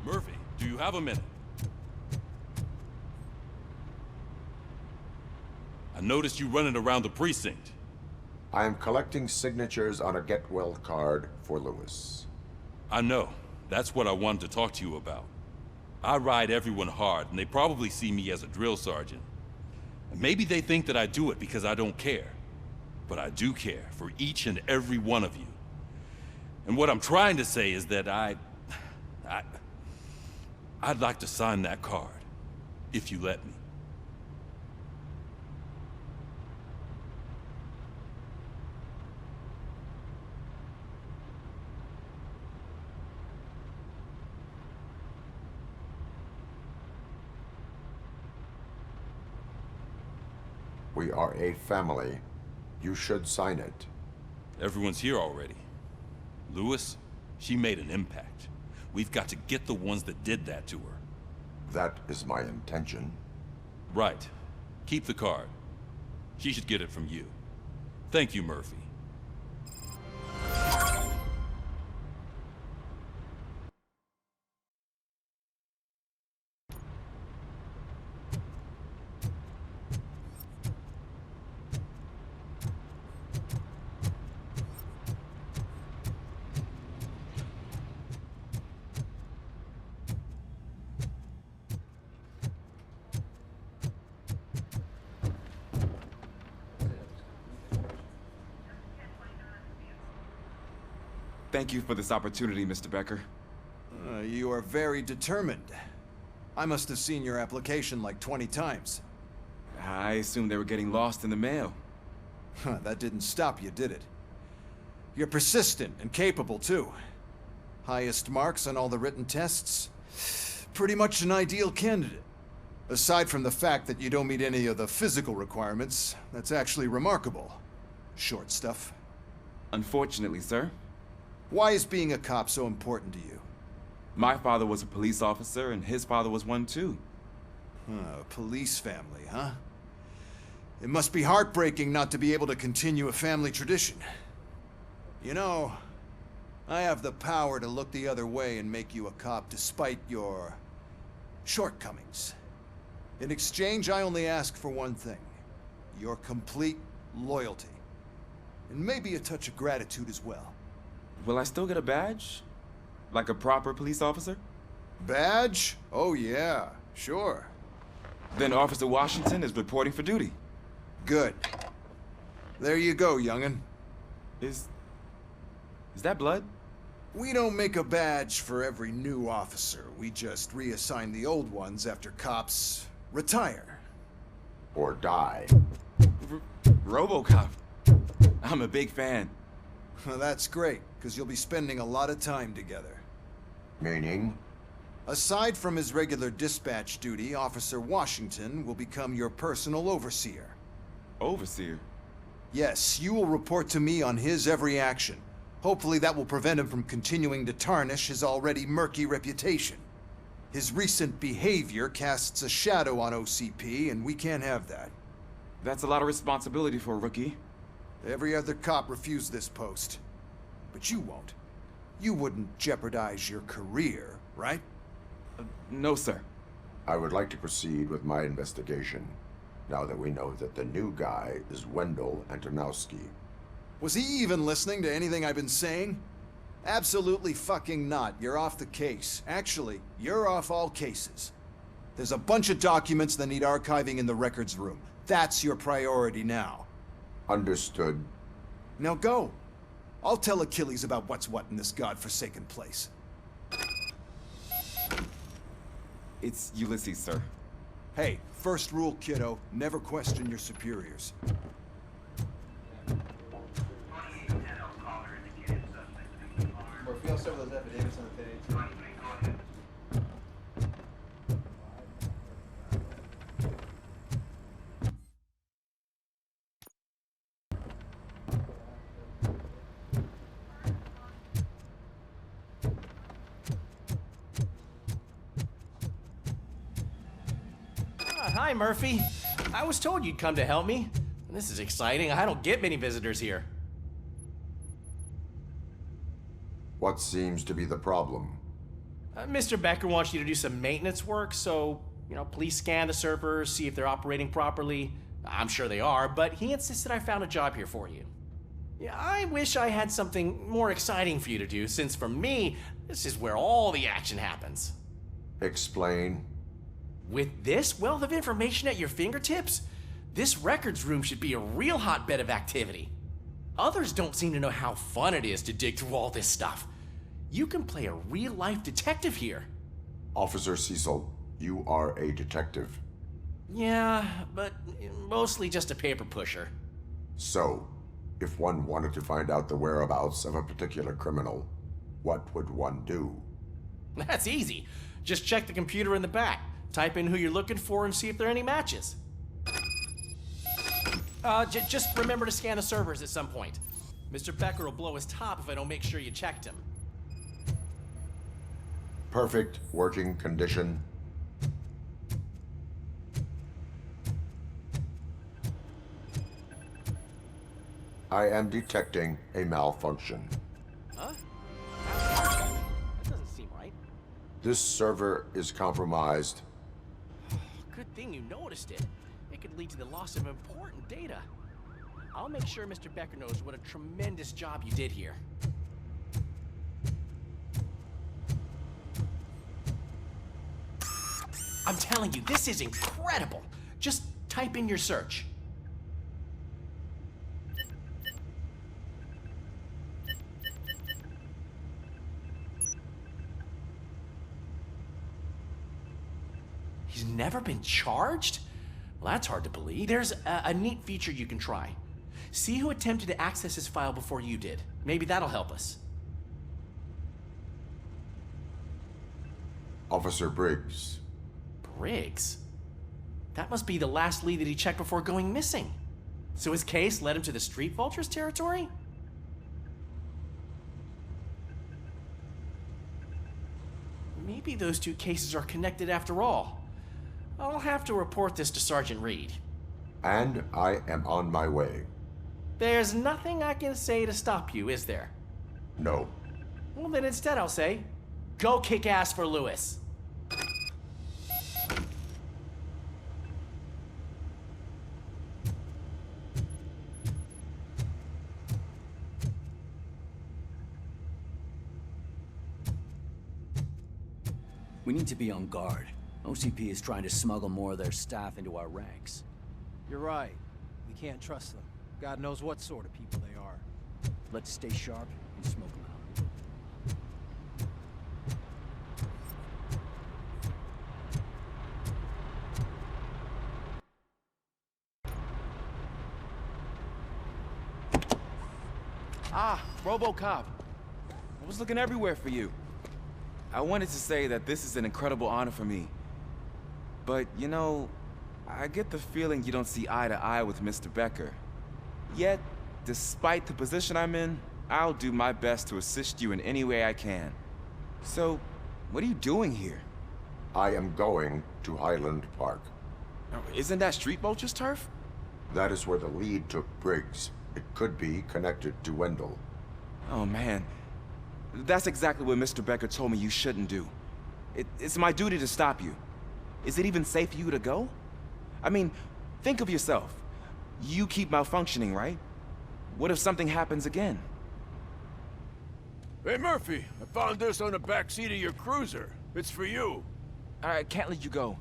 Murphy, do you have a minute? I noticed you running around the precinct. I am collecting signatures on a Get Well card for Lewis. I know. That's what I wanted to talk to you about. I ride everyone hard, and they probably see me as a drill sergeant. And maybe they think that I do it because I don't care. But I do care for each and every one of you. And what I'm trying to say is that I'd like to sign that card, if you let me. We are a family. You should sign it. Everyone's here already. Lewis, she made an impact. We've got to get the ones that did that to her. That is my intention. Right. Keep the card. She should get it from you. Thank you, Murphy. Thank you for this opportunity, Mr. Becker. You are very determined. I must have seen your application like 20 times. I assumed they were getting lost in the mail. That didn't stop you, did it? You're persistent and capable, too. Highest marks on all the written tests. Pretty much an ideal candidate. Aside from the fact that you don't meet any of the physical requirements, that's actually remarkable. Short stuff. Unfortunately, sir. Why is being a cop so important to you? My father was a police officer, and his father was one too. A police family, huh? It must be heartbreaking not to be able to continue a family tradition. You know, I have the power to look the other way and make you a cop despite your shortcomings. In exchange, I only ask for one thing. Your complete loyalty. And maybe a touch of gratitude as well. Will I still get a badge? Like a proper police officer? Badge? Oh yeah, sure. Then Officer Washington is reporting for duty. Good. There you go, young'un. Is that blood? We don't make a badge for every new officer. We just reassign the old ones after cops retire. Or die. RoboCop. I'm a big fan. Well, that's great, because you'll be spending a lot of time together. Meaning? Aside from his regular dispatch duty, Officer Washington will become your personal overseer. Overseer? Yes, you will report to me on his every action. Hopefully that will prevent him from continuing to tarnish his already murky reputation. His recent behavior casts a shadow on OCP, and we can't have that. That's a lot of responsibility for a rookie. Every other cop refused this post. But you won't. You wouldn't jeopardize your career, right? No, sir. I would like to proceed with my investigation, now that we know that the new guy is Wendell Antonowski. Was he even listening to anything I've been saying? Absolutely fucking not. You're off the case. Actually, you're off all cases. There's a bunch of documents that need archiving in the records room. That's your priority now. Understood. Now go. I'll tell Achilles about what's what in this godforsaken place. It's Ulysses, sir. Hey, first rule, kiddo. Never question your superiors. Murphy, I'll serve those affidavits on the page. Hi, Murphy. I was told you'd come to help me. This is exciting. I don't get many visitors here. What seems to be the problem? Mr. Becker wants you to do some maintenance work, so, please scan the servers, see if they're operating properly. I'm sure they are, but he insisted I found a job here for you. Yeah, I wish I had something more exciting for you to do, since for me, this is where all the action happens. Explain. With this wealth of information at your fingertips, this records room should be a real hotbed of activity. Others don't seem to know how fun it is to dig through all this stuff. You can play a real-life detective here. Officer Cecil, you are a detective. Yeah, but mostly just a paper pusher. So, if one wanted to find out the whereabouts of a particular criminal, what would one do? That's easy. Just check the computer in the back. Type in who you're looking for and see if there are any matches. Just remember to scan the servers at some point. Mr. Becker will blow his top if I don't make sure you checked him. Perfect working condition. I am detecting a malfunction. Huh? That doesn't seem right. This server is compromised. Good thing you noticed it. It could lead to the loss of important data. I'll make sure Mr. Becker knows what a tremendous job you did here. I'm telling you, this is incredible. Just type in your search. He's never been charged? Well, that's hard to believe. There's a neat feature you can try. See who attempted to access his file before you did. Maybe that'll help us. Officer Briggs. Briggs? That must be the last lead that he checked before going missing. So his case led him to the Street Vultures territory? Maybe those two cases are connected after all. I'll have to report this to Sergeant Reed. And I am on my way. There's nothing I can say to stop you, is there? No. Well, then instead I'll say, go kick ass for Lewis. We need to be on guard. OCP is trying to smuggle more of their staff into our ranks. You're right. We can't trust them. God knows what sort of people they are. Let's stay sharp and smoke them out. Ah, RoboCop. I was looking everywhere for you. I wanted to say that this is an incredible honor for me. But, you know, I get the feeling you don't see eye to eye with Mr. Becker. Yet, despite the position I'm in, I'll do my best to assist you in any way I can. So, what are you doing here? I am going to Highland Park. Isn't that Street Vulture's turf? That is where the lead took Briggs. It could be connected to Wendell. Oh, man. That's exactly what Mr. Becker told me you shouldn't do. It's my duty to stop you. Is it even safe for you to go? I mean, think of yourself. You keep malfunctioning, right? What if something happens again? Hey, Murphy, I found this on the back seat of your cruiser. It's for you. I can't let you go.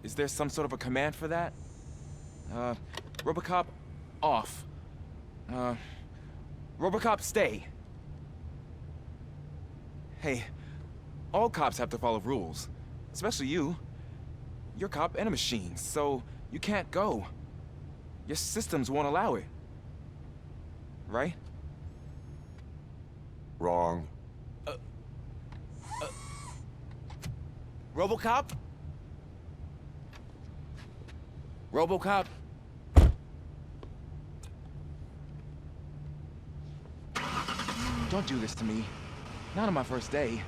Is there some sort of a command for that? RoboCop, off. RoboCop, stay. Hey, all cops have to follow rules. Especially you. You're a cop and a machine, so you can't go. Your systems won't allow it. Right? Wrong. RoboCop? RoboCop? Don't do this to me. Not on my first day.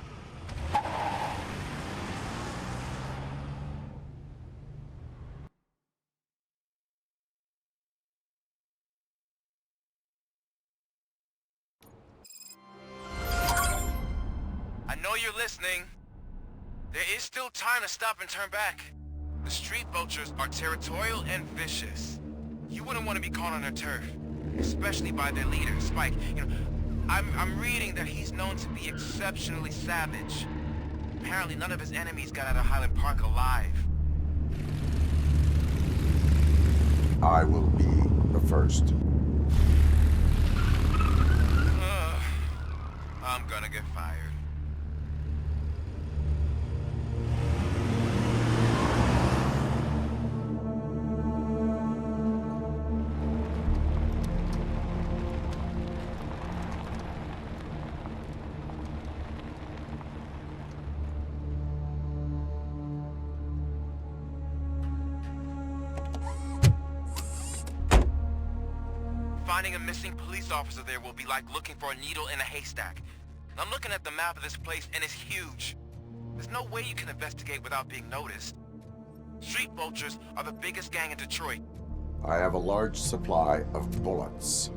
I know you're listening. There is still time to stop and turn back. The Street Vultures are territorial and vicious. You wouldn't want to be caught on their turf, especially by their leader, Spike. You know, I'm reading that he's known to be exceptionally savage. Apparently none of his enemies got out of Highland Park alive. I will be the first. I'm gonna get fired. Finding a missing police officer there will be like looking for a needle in a haystack. I'm looking at the map of this place and it's huge. There's no way you can investigate without being noticed. Street vultures are the biggest gang in Detroit. I have a large supply of bullets.